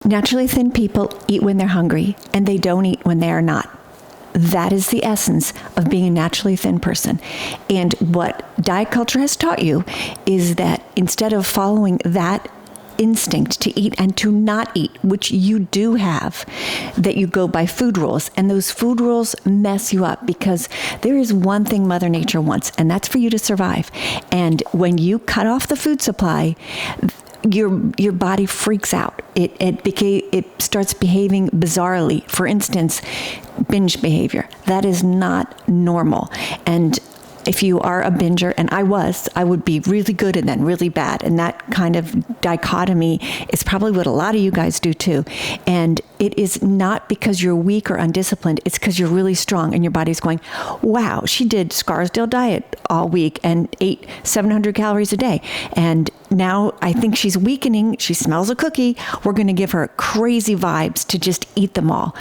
Naturally thin people eat when they're hungry, and they don't eat when they are not. That is the essence of being a naturally thin person. And what diet culture has taught you is that instead of following that instinct to eat and to not eat, which you do have, that you go by food rules. And those food rules mess you up, because there is one thing Mother Nature wants, and that's for you to survive. And when you cut off the food supply, your body freaks out. It starts behaving bizarrely. For instance, binge behavior. That is not normal. And if you are a binger, and I would be really good and then really bad. And that kind of dichotomy is probably what a lot of you guys do too. And it is not because you're weak or undisciplined. It's because you're really strong and your body's going, wow, she did Scarsdale diet all week and ate 700 calories a day. And now I think she's weakening. She smells a cookie. We're going to give her crazy vibes to just eat them all.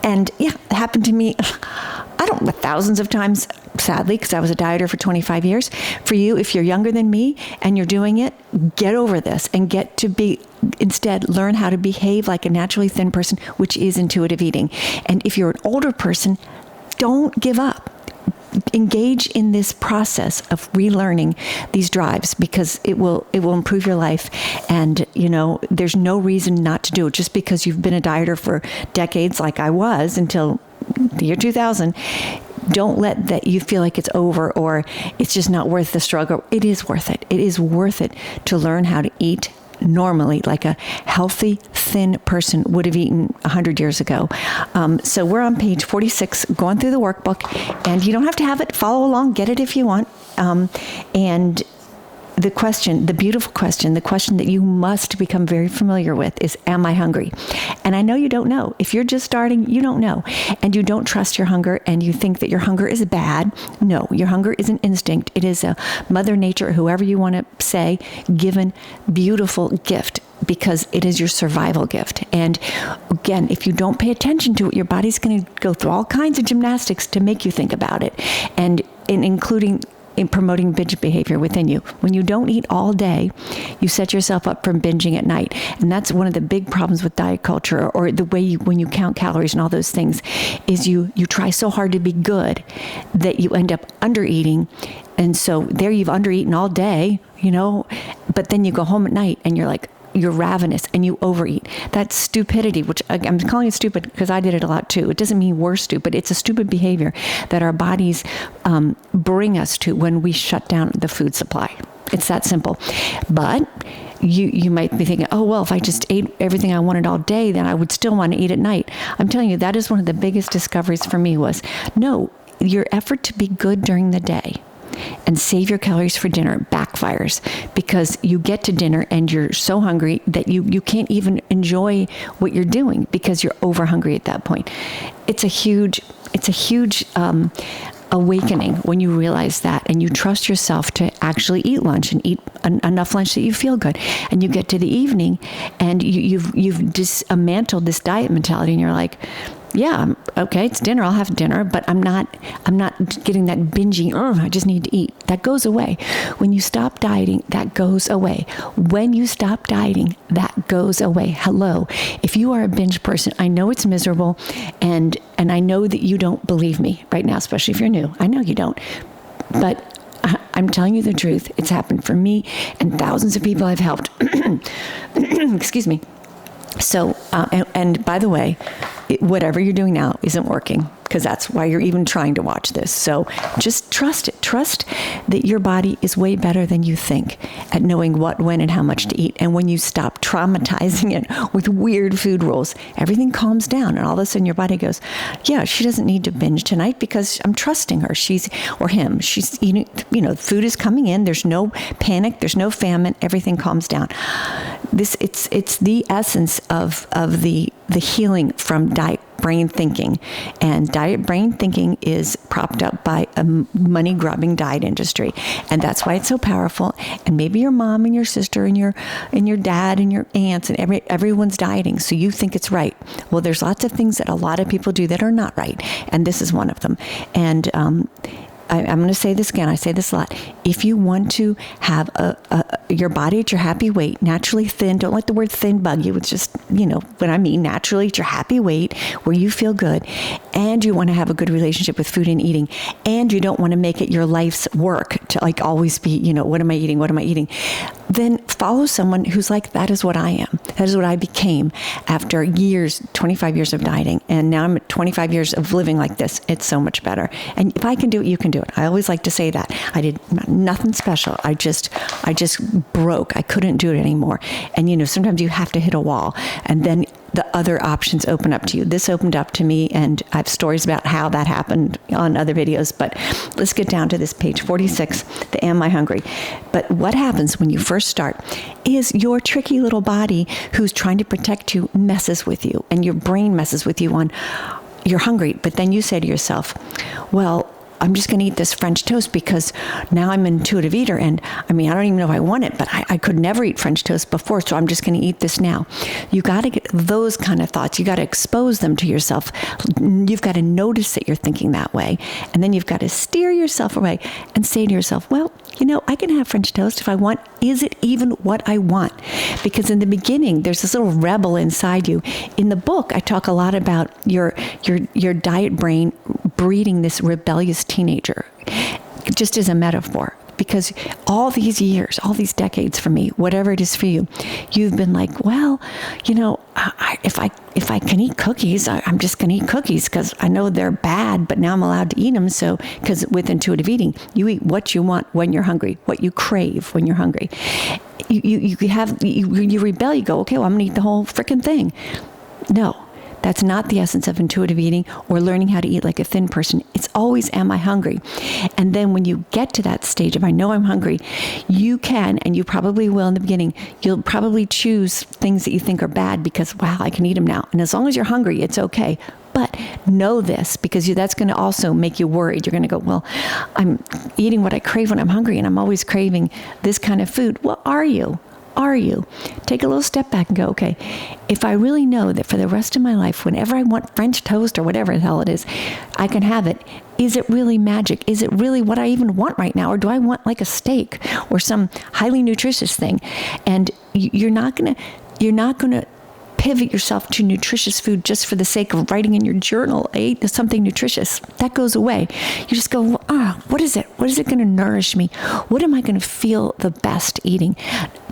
And yeah, it happened to me, thousands of times, sadly, because I was a dieter for 25 years. For you, if you're younger than me and you're doing it, get over this and instead learn how to behave like a naturally thin person, which is intuitive eating. And if you're an older person, don't give up. Engage in this process of relearning these drives, because it will improve your life. And, there's no reason not to do it. Just because you've been a dieter for decades, like I was until the year 2000, don't let that you feel like it's over or it's just not worth the struggle. It is worth it. It is worth it to learn how to eat normally, like a healthy, thin person would have eaten 100 years ago. So we're on page 46, going through the workbook, and you don't have to have it. Follow along, get it if you want. And the question, the beautiful question, the question that you must become very familiar with is, am I hungry? And I know you don't know. If you're just starting, you don't know. And you don't trust your hunger, and you think that your hunger is bad. No, your hunger is an instinct. It is a Mother Nature, whoever you want to say, given beautiful gift, because it is your survival gift. And again, if you don't pay attention to it, your body's going to go through all kinds of gymnastics to make you think about it, and including in promoting binge behavior within you. When you don't eat all day, you set yourself up for binging at night. And that's one of the big problems with diet culture, or the way when you count calories and all those things, is you try so hard to be good that you end up under eating. And so there you've under eaten all day, but then you go home at night and you're ravenous and you overeat. That's stupidity, which I'm calling it stupid because I did it a lot too. It doesn't mean we're stupid. It's a stupid behavior that our bodies bring us to when we shut down the food supply. It's that simple. But you might be thinking, oh, well, if I just ate everything I wanted all day, then I would still want to eat at night. I'm telling you, that is one of the biggest discoveries for me was, no, your effort to be good during the day and save your calories for dinner backfires, because you get to dinner and you're so hungry that you can't even enjoy what you're doing because you're over hungry at that point. It's a huge awakening when you realize that, and you trust yourself to actually eat lunch and eat enough lunch that you feel good. And you get to the evening and you've dismantled this diet mentality, and you're like, yeah, okay, it's dinner, I'll have dinner, but I'm not getting that binging, I just need to eat. That goes away. When you stop dieting, that goes away. When you stop dieting, that goes away. Hello. If you are a binge person, I know it's miserable, and I know that you don't believe me right now, especially if you're new. I know you don't. But I'm telling you the truth. It's happened for me and thousands of people I've helped. Excuse me. So, and by the way, whatever you're doing now isn't working, because that's why you're even trying to watch this. So just trust it. Trust that your body is way better than you think at knowing what, when, and how much to eat. And when you stop traumatizing it with weird food rules, everything calms down. And all of a sudden your body goes, yeah, she doesn't need to binge tonight because I'm trusting her. She's eating, food is coming in. There's no panic. There's no famine. Everything calms down. It's the essence of the healing from diet brain thinking. And diet brain thinking is propped up by a money-grubbing diet industry. And that's why it's so powerful. And maybe your mom and your sister and your dad and your aunts and everyone's dieting, so you think it's right. Well, there's lots of things that a lot of people do that are not right. And this is one of them. And I'm going to say this again. I say this a lot. If you want to have your body at your happy weight, naturally thin, don't let the word thin bug you. It's just, what I mean, naturally at your happy weight where you feel good, and you want to have a good relationship with food and eating, and you don't want to make it your life's work to always be, what am I eating? What am I eating? Then follow someone who's like, that is what I am. That is what I became after years, 25 years of dieting. And now I'm at 25 years of living like this. It's so much better. And if I can do it, you can do it. I always like to say that. I did nothing special. I just broke. I couldn't do it anymore. And, sometimes you have to hit a wall, and then the other options open up to you. This opened up to me, and I have stories about how that happened on other videos. But let's get down to this page 46, the Am I Hungry? But what happens when you first start is your tricky little body who's trying to protect you messes with you, and your brain messes with you on you're hungry. But then you say to yourself, well, I'm just going to eat this French toast because now I'm an intuitive eater. And I don't even know if I want it, but I could never eat French toast before, so I'm just going to eat this now. You got to get those kind of thoughts. You got to expose them to yourself. You've got to notice that you're thinking that way. And then you've got to steer yourself away and say to yourself, well, I can have French toast if I want. Is it even what I want? Because in the beginning, there's this little rebel inside you. In the book, I talk a lot about your diet brain breeding this rebellious teenager, just as a metaphor. Because all these years, all these decades for me, whatever it is for you, you've been like, well, if I can eat cookies, I'm just going to eat cookies because I know they're bad, but now I'm allowed to eat them. So, because with intuitive eating, you eat what you want when you're hungry, what you crave when you're hungry. You rebel. You go, okay, well, I'm going to eat the whole freaking thing. No. That's not the essence of intuitive eating or learning how to eat like a thin person. It's always, am I hungry? And then when you get to that stage of, I know I'm hungry, you can, and you probably will in the beginning, you'll probably choose things that you think are bad because, wow, I can eat them now. And as long as you're hungry, it's okay. But know this, because that's going to also make you worried. You're going to go, well, I'm eating what I crave when I'm hungry, and I'm always craving this kind of food. Well, are you? Take a little step back and go, okay, if I really know that for the rest of my life, whenever I want French toast or whatever the hell it is, I can have it. Is it really magic? Is it really what I even want right now? Or do I want like a steak or some highly nutritious thing? And you're not going to pivot yourself to nutritious food just for the sake of writing in your journal, I ate something nutritious. That goes away. You just go, what is it? What is it going to nourish me? What am I going to feel the best eating?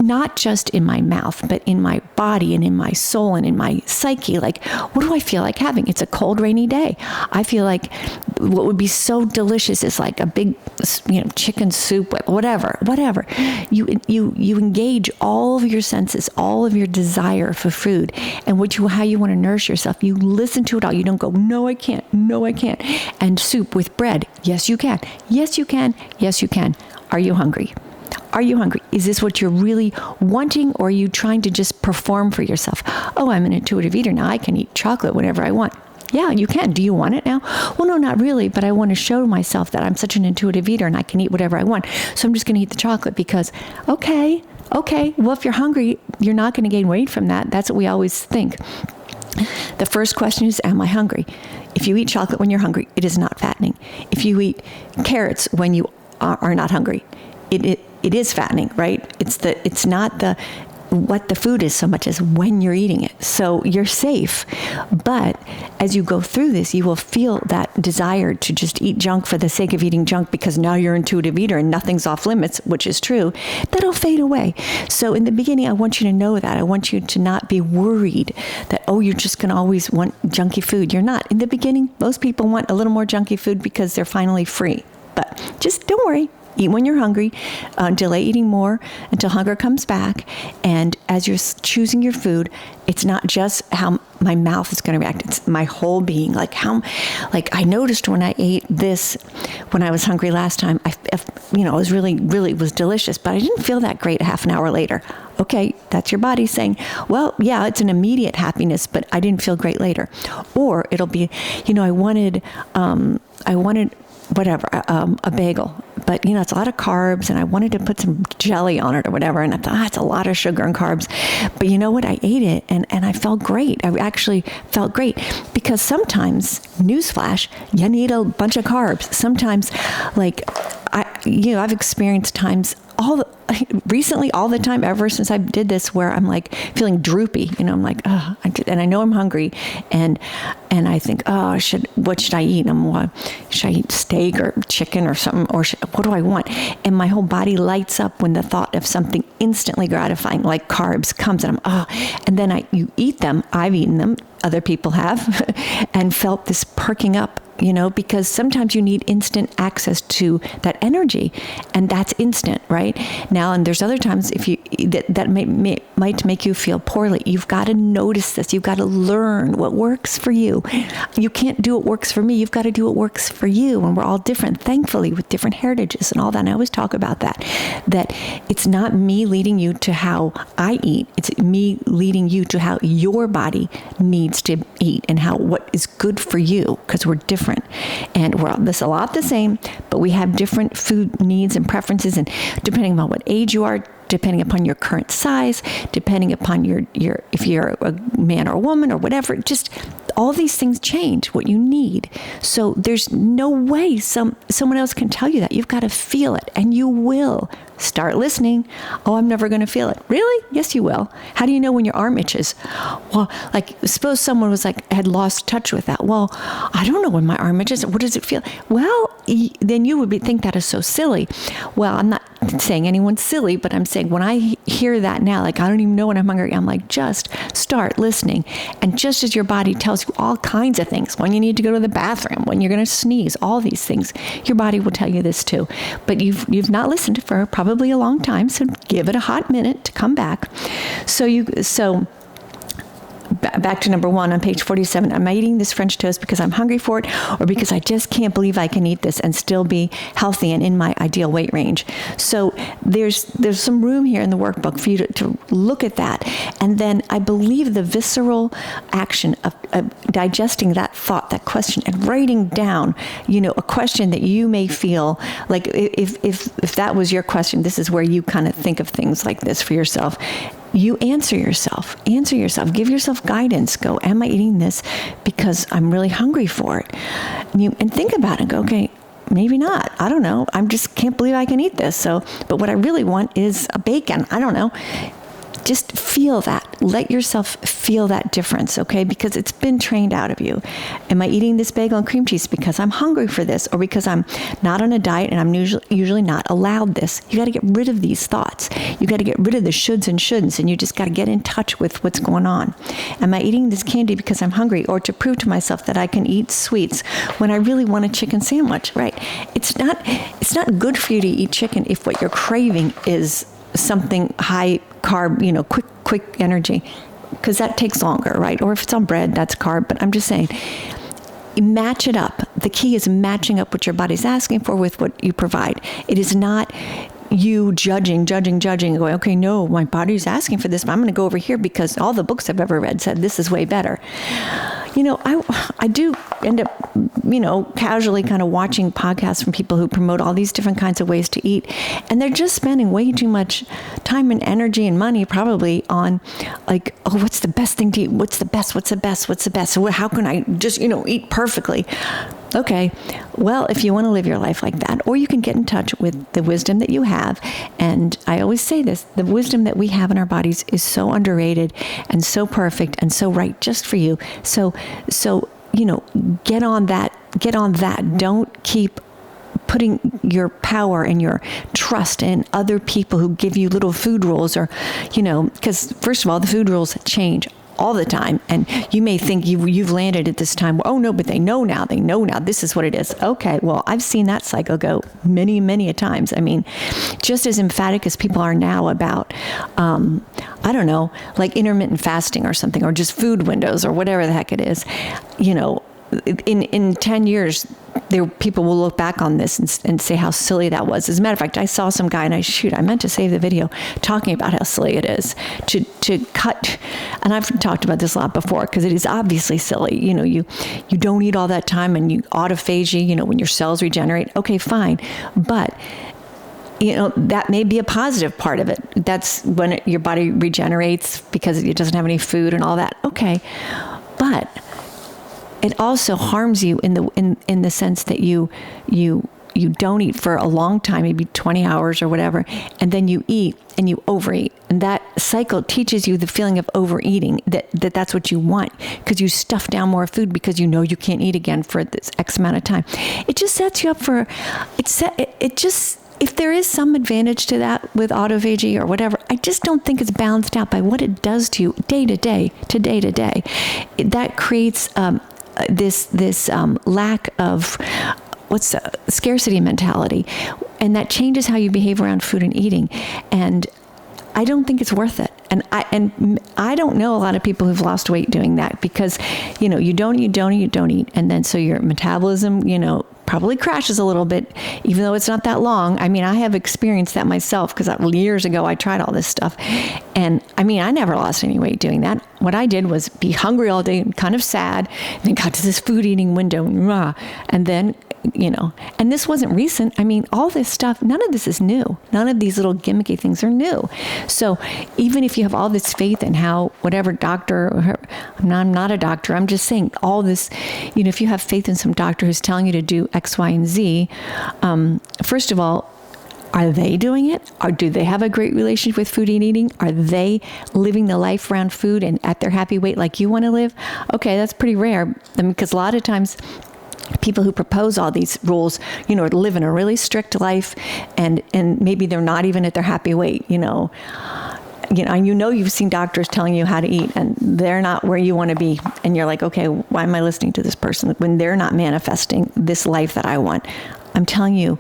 Not just in my mouth, but in my body and in my soul and in my psyche. Like, what do I feel like having? It's a cold, rainy day. I feel like what would be so delicious is like a big, chicken soup, whatever. You engage all of your senses, all of your desire for food. And how you want to nourish yourself. You listen to it all. You don't go, no, I can't. And soup with bread. Yes, you can. Yes, you can. Yes, you can. Are you hungry? Is this what you're really wanting, or are you trying to just perform for yourself? Oh, I'm an intuitive eater now. I can eat chocolate whenever I want. Yeah, you can. Do you want it now? Well, no, not really, but I want to show myself that I'm such an intuitive eater and I can eat whatever I want. So I'm just going to eat the chocolate because, okay, well, if you're hungry, you're not going to gain weight from that. That's what we always think. The first question is, am I hungry? If you eat chocolate when you're hungry, it is not fattening. If you eat carrots when you are not hungry, it is fattening, right? It's not what the food is so much as when you're eating it. So you're safe. But as you go through this, you will feel that desire to just eat junk for the sake of eating junk because now you're an intuitive eater and nothing's off limits, which is true. That'll fade away. So in the beginning, I want you to know that. I want you to not be worried that, you're just going to always want junky food. You're not. In the beginning, most people want a little more junky food because they're finally free. But just don't worry. Eat when you're hungry, delay eating more until hunger comes back. And as you're choosing your food, it's not just how my mouth is going to react. It's my whole being. I noticed when I ate this, when I was hungry last time, it was really was delicious, but I didn't feel that great a half an hour later. Okay, that's your body saying, well, yeah, it's an immediate happiness, but I didn't feel great later. Or it'll be, I wanted a bagel. But, it's a lot of carbs, and I wanted to put some jelly on it or whatever. And I thought, it's a lot of sugar and carbs. But you know what? I ate it, and I felt great. I actually felt great, because sometimes, newsflash, you need a bunch of carbs. Sometimes, I've experienced times recently all the time, ever since I did this, where I'm like feeling droopy, I'm like, and I know I'm hungry, and I think, what should I eat? Should I eat steak or chicken or something, or what do I want? And my whole body lights up when the thought of something instantly gratifying like carbs comes, and and then you eat them. I've eaten them, other people have, and felt this perking up, because sometimes you need instant access to that energy, and that's instant, right? Now, and there's other times that might make you feel poorly. You've got to notice this. You've got to learn what works for you. You can't do what works for me. You've got to do what works for you, and we're all different, thankfully, with different heritages and all that. And I always talk about that it's not me leading you to how I eat. It's me leading you to how your body needs to eat and what is good for you, because we're different. And we're a lot the same, but we have different food needs and preferences, and depending on what age you are, depending upon your current size, depending upon your if you're a man or a woman or whatever, just all these things change what you need. So there's no way someone else can tell you that. You've got to feel it, and you will. Start listening. Oh, I'm never going to feel it. Really? Yes, you will. How do you know when your arm itches? Well, suppose someone was had lost touch with that. Well, I don't know when my arm itches. What does it feel? Well, then you would think that is so silly. Well, I'm not saying anyone's silly, but I'm saying when I hear that now, I don't even know when I'm hungry, I'm like, just start listening. And just as your body tells you all kinds of things, when you need to go to the bathroom, when you're going to sneeze, all these things, your body will tell you this too. But you've not listened for probably a long time, so give it a hot minute to come back. Back to number 1 on page 47. Am I eating this French toast because I'm hungry for it, or because I just can't believe I can eat this and still be healthy and in my ideal weight range? So there's some room here in the workbook for you to look at that. And then I believe the visceral action of digesting that thought, that question, and writing down, a question that you may feel like, if that was your question, this is where you kind of think of things like this for yourself. You answer yourself, give yourself guidance. Go, am I eating this because I'm really hungry for it? And think about it. Go, okay, maybe not. I don't know. I just can't believe I can eat this. But what I really want is a bacon. I don't know. Just feel that. Let yourself feel that difference, okay? Because it's been trained out of you. Am I eating this bagel and cream cheese because I'm hungry for this, or because I'm not on a diet and I'm usually not allowed this? You got to get rid of these thoughts. You got to get rid of the shoulds and shouldn'ts, and you just got to get in touch with what's going on. Am I eating this candy because I'm hungry, or to prove to myself that I can eat sweets when I really want a chicken sandwich, right? It's not good for you to eat chicken if what you're craving is something high carb, quick energy, because that takes longer, right? Or if it's on bread, that's carb. But I'm just saying, match it up. The key is matching up what your body's asking for with what you provide. It is not you judging, and going, okay, no, my body's asking for this, but I'm going to go over here because all the books I've ever read said this is way better. I do end up, casually kind of watching podcasts from people who promote all these different kinds of ways to eat. And they're just spending way too much time and energy and money probably on what's the best thing to eat? What's the best? So how can I just, eat perfectly? Okay, well, if you want to live your life like that, or you can get in touch with the wisdom that you have. And I always say this, the wisdom that we have in our bodies is so underrated and so perfect and so right just for you. So get on that. Don't keep putting your power and your trust in other people who give you little food rules, or, because first of all, the food rules change all the time. And you may think you've landed at this time. Oh no, but they know now. This is what it is. Okay. Well, I've seen that cycle go many, many a times. I mean, just as emphatic as people are now about, I don't know, like intermittent fasting or something, or just food windows or whatever the heck it is, in 10 years, people will look back on this and say how silly that was. As a matter of fact, I saw some guy, and I meant to save the video, talking about how silly it is to cut. And I've talked about this a lot before, because it is obviously silly. You don't eat all that time, and you autophagy, when your cells regenerate. Okay, fine. But that may be a positive part of it. That's when your body regenerates because it doesn't have any food and all that. Okay. But it also harms you in the sense that you don't eat for a long time, maybe 20 hours or whatever, and then you eat and you overeat. And that cycle teaches you the feeling of overeating, that's what you want, because you stuff down more food because you know you can't eat again for this X amount of time. It just sets you up for, if there is some advantage to that with autophagy or whatever, I just don't think it's balanced out by what it does to you day to day. That creates this lack of scarcity mentality, and that changes how you behave around food and eating. And I don't think it's worth it. And I don't know a lot of people who've lost weight doing that, because you don't eat, and then so your metabolism probably crashes a little bit, even though it's not that long. I mean, I have experienced that myself, because years ago I tried all this stuff, and I never lost any weight doing that. What I did was be hungry all day and kind of sad, and then got to this food eating window, and then and this wasn't recent. All this stuff, none of this is new. None of these little gimmicky things are new. So even if you have all this faith in how whatever doctor, I'm not a doctor, I'm just saying all this, if you have faith in some doctor who's telling you to do X, Y, and Z, first of all, are they doing it? Or do they have a great relationship with food and eating? Are they living the life around food and at their happy weight like you want to live? Okay, that's pretty rare. Because a lot of times, people who propose all these rules, live in a really strict life, and maybe they're not even at their happy weight, and you've seen doctors telling you how to eat, and they're not where you want to be, and you're like, okay, why am I listening to this person when they're not manifesting this life that I want? I'm telling you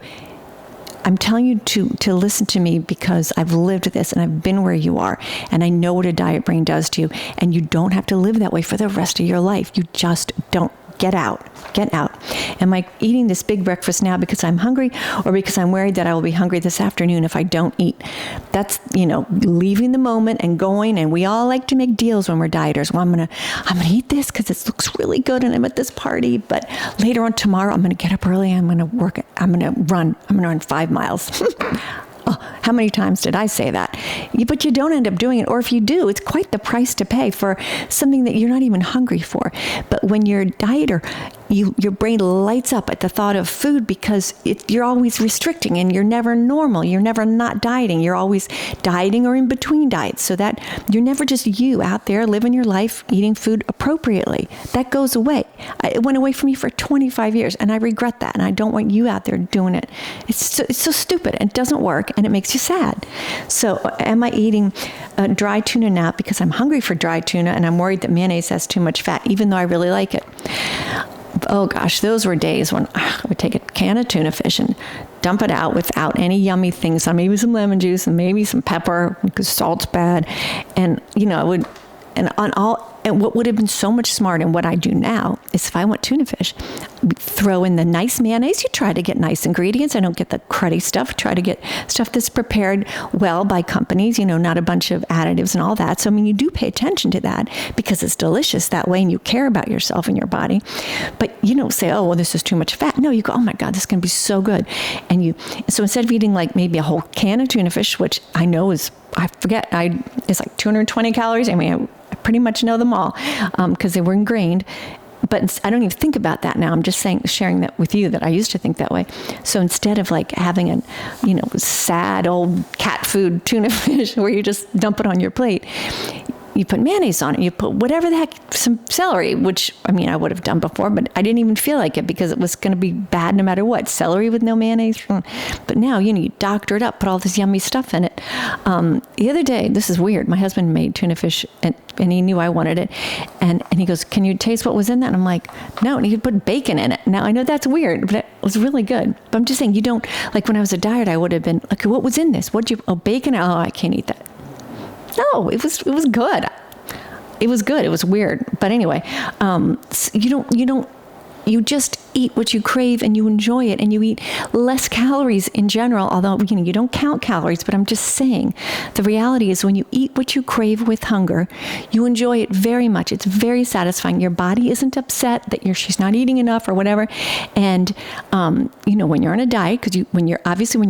to listen to me, because I've lived this and I've been where you are, and I know what a diet brain does to you, and you don't have to live that way for the rest of your life. You just don't. Get out. Am I eating this big breakfast now because I'm hungry, or because I'm worried that I will be hungry this afternoon if I don't eat? That's, leaving the moment and going. And we all like to make deals when we're dieters. Well, I'm going to eat this because it looks really good and I'm at this party, but later on tomorrow, I'm going to get up early. I'm going to work. I'm going to run 5 miles. Oh, how many times did I say that? But you don't end up doing it. Or if you do, it's quite the price to pay for something that you're not even hungry for. But when you're a dieter, your brain lights up at the thought of food, because you're always restricting, and you're never normal. You're never not dieting. You're always dieting or in between diets, so that you're never just you out there living your life, eating food appropriately. That goes away. It went away from me for 25 years, and I regret that. And I don't want you out there doing it. It's so stupid. It doesn't work, and it makes you sad. So am I eating dry tuna now because I'm hungry for dry tuna, and I'm worried that mayonnaise has too much fat, even though I really like it? Oh gosh, those were days when I would take a can of tuna fish and dump it out without any yummy things. So maybe some lemon juice and maybe some pepper, because salt's bad. And, I would, and what would have been so much smarter, and what I do now, is if I want tuna fish, throw in the nice mayonnaise. You try to get nice ingredients. I don't get the cruddy stuff. Try to get stuff that's prepared well by companies, not a bunch of additives and all that. So, you do pay attention to that, because it's delicious that way, and you care about yourself and your body. But you don't say, oh, well, this is too much fat. No, you go, oh my God, this is going to be so good. And so instead of eating like maybe a whole can of tuna fish, which I know it's like 220 calories. I pretty much know them all, because they were ingrained. But I don't even think about that now. I'm just sharing that with you, that I used to think that way. So instead of like having a, sad old cat food tuna fish where you just dump it on your plate, you put mayonnaise on it. You put whatever the heck, some celery, which, I would have done before, but I didn't even feel like it, because it was going to be bad no matter what. Celery with no mayonnaise. But now, you doctor it up, put all this yummy stuff in it. The other day, this is weird. My husband made tuna fish, and he knew I wanted it. And he goes, can you taste what was in that? And I'm like, no. And he put bacon in it. Now, I know that's weird, but it was really good. But I'm just saying, you don't, like when I was a diet, I would have been like, what was in this? Bacon? Oh, I can't eat that. No, it was good. It was good. It was weird. But anyway, you don't you just eat what you crave and you enjoy it, and you eat less calories in general, although you don't count calories, but I'm just saying the reality is when you eat what you crave with hunger, you enjoy it very much. It's very satisfying. Your body isn't upset that she's not eating enough or whatever. And when you're on a diet, because when you're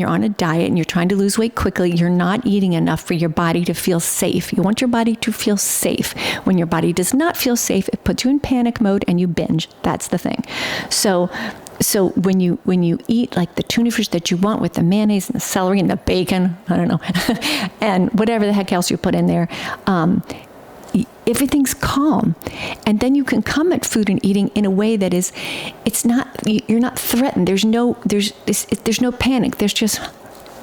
on a diet and you're trying to lose weight quickly, you're not eating enough for your body to feel safe. You want your body to feel safe. When your body does not feel safe, it puts you in panic mode and you binge. That's the thing. So when you eat like the tuna fish that you want with the mayonnaise and the celery and the bacon, I don't know, and whatever the heck else you put in there, everything's calm. And then you can come at food and eating in a way that you're not threatened. There's no panic. There's just,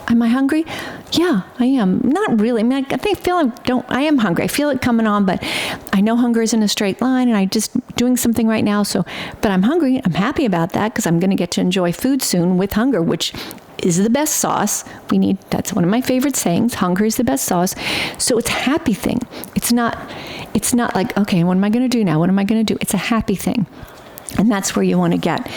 am I hungry? Yeah, I am. Not really. I mean, I am hungry. I feel it coming on, but I know hunger isn't a straight line, and I'm just doing something right now. But I'm hungry. I'm happy about that because I'm going to get to enjoy food soon with hunger, which is the best sauce. That's one of my favorite sayings. Hunger is the best sauce. So it's a happy thing. It's not like, okay, what am I going to do now? What am I going to do? It's a happy thing. And that's where you want to get.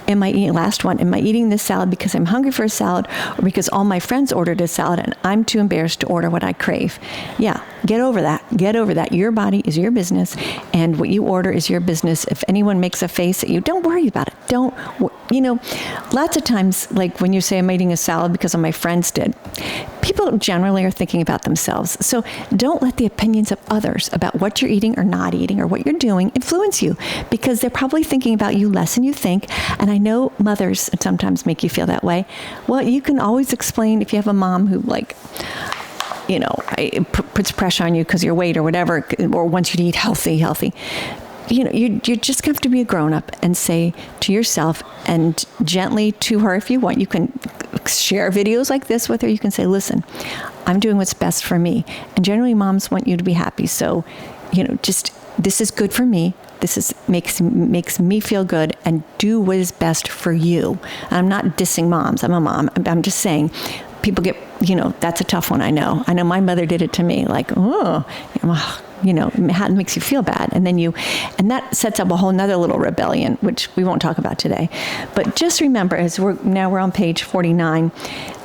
Am I eating this salad because I'm hungry for a salad, or because all my friends ordered a salad and I'm too embarrassed to order what I crave? Yeah, get over that. Your body is your business, and what you order is your business. If anyone makes a face at you, don't worry about it. Lots of times, like when you say I'm eating a salad because my friends did, people generally are thinking about themselves. So don't let the opinions of others about what you're eating or not eating or what you're doing influence you, because they're probably thinking about you less than you think. And I know mothers sometimes make you feel that way. Well, you can always explain if you have a mom who puts pressure on you because your weight or whatever, or wants you to eat healthy. You just have to be a grown-up and say to yourself, and gently to her if you want, you can share videos like this with her. You can say, listen, I'm doing what's best for me. And generally moms want you to be happy. So, this is good for me. This makes me feel good, and do what is best for you. And I'm not dissing moms. I'm a mom. I'm just saying people get, that's a tough one. I know my mother did it to me. Like, it makes you feel bad. And that sets up a whole nother little rebellion, which we won't talk about today. But just remember, we're on page 49,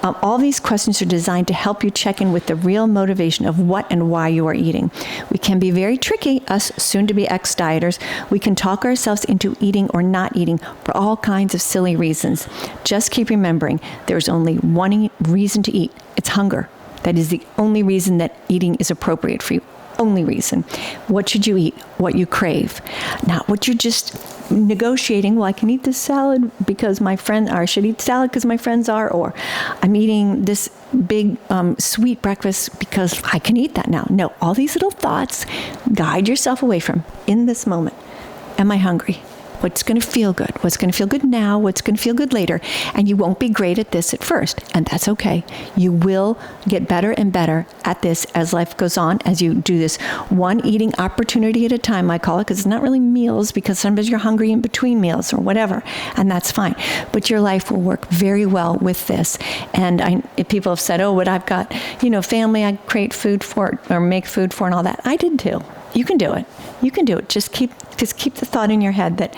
all these questions are designed to help you check in with the real motivation of what and why you are eating. We can be very tricky, us soon-to-be ex-dieters. We can talk ourselves into eating or not eating for all kinds of silly reasons. Just keep remembering, there's only one reason to eat. It's hunger. That is the only reason that eating is appropriate for you. Only reason. What should you eat? What you crave. Not what you're just negotiating. Well, I can eat this salad because my friend, or I should eat salad because my friends are, or I'm eating this big sweet breakfast because I can eat that now. No, all these little thoughts, guide yourself away from in this moment. Am I hungry? What's going to feel good? What's going to feel good now? What's going to feel good later? And you won't be great at this at first, and that's okay. You will get better and better at this as life goes on, as you do this one eating opportunity at a time, I call it, because it's not really meals, because sometimes you're hungry in between meals or whatever, and that's fine. But your life will work very well with this. And people have said, but I've got, family I create food for or make food for and all that. I did too. You can do it. You can do it. Just keep the thought in your head that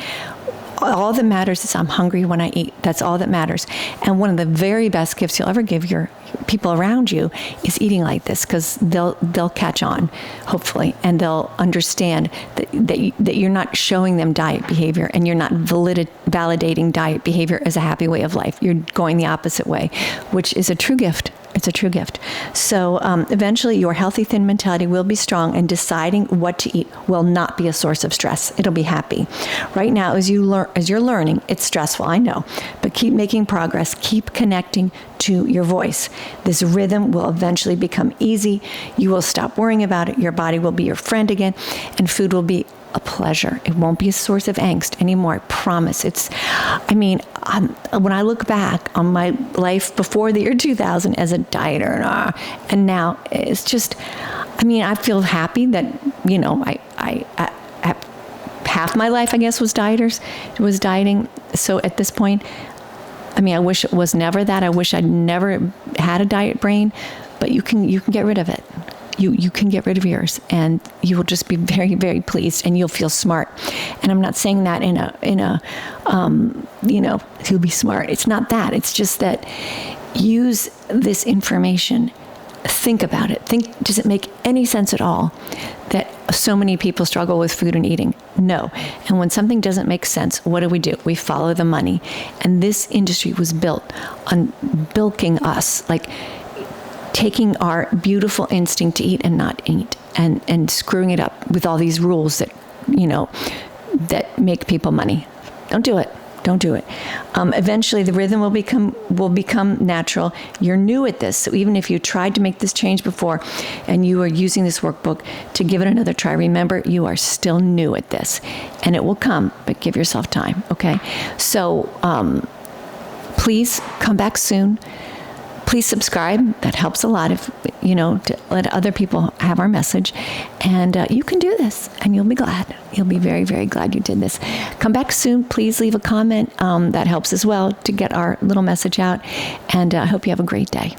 all that matters is I'm hungry when I eat. That's all that matters. And one of the very best gifts you'll ever give your people around you is eating like this, because they'll catch on, hopefully, and they'll understand that you're not showing them diet behavior, and you're not validating diet behavior as a happy way of life. You're going the opposite way, which is a true gift. It's a true gift. So eventually your healthy, thin mentality will be strong, and deciding what to eat will not be a source of stress. It'll be happy. Right now, as you're learning, it's stressful, I know, but keep making progress. Keep connecting to your voice. This rhythm will eventually become easy. You will stop worrying about it. Your body will be your friend again, and food will be a pleasure. It won't be a source of angst anymore. I promise. When I look back on my life before the year 2000 as a dieter, and now it's just, I feel happy that, I half my life, I guess, was dieting. So at this point, I wish it was never that. I wish I'd never had a diet brain, but you can get rid of it. you can get rid of yours, and you will just be very, very pleased, and you'll feel smart. And I'm not saying that in a you'll be smart. It's not that. It's just that use this information. Think about it. Does it make any sense at all that so many people struggle with food and eating? No. And when something doesn't make sense, what do? We follow the money. And this industry was built on bilking us, like taking our beautiful instinct to eat and not eat, and screwing it up with all these rules that, that make people money. Don't do it. Don't do it. Eventually, the rhythm will become natural. You're new at this, so even if you tried to make this change before, and you are using this workbook to give it another try, remember you are still new at this, and it will come. But give yourself time, okay? So please come back soon. Please subscribe. That helps a lot, if to let other people have our message. And you can do this, and you'll be glad. You'll be very, very glad you did this. Come back soon. Please leave a comment. That helps as well to get our little message out. And I hope you have a great day.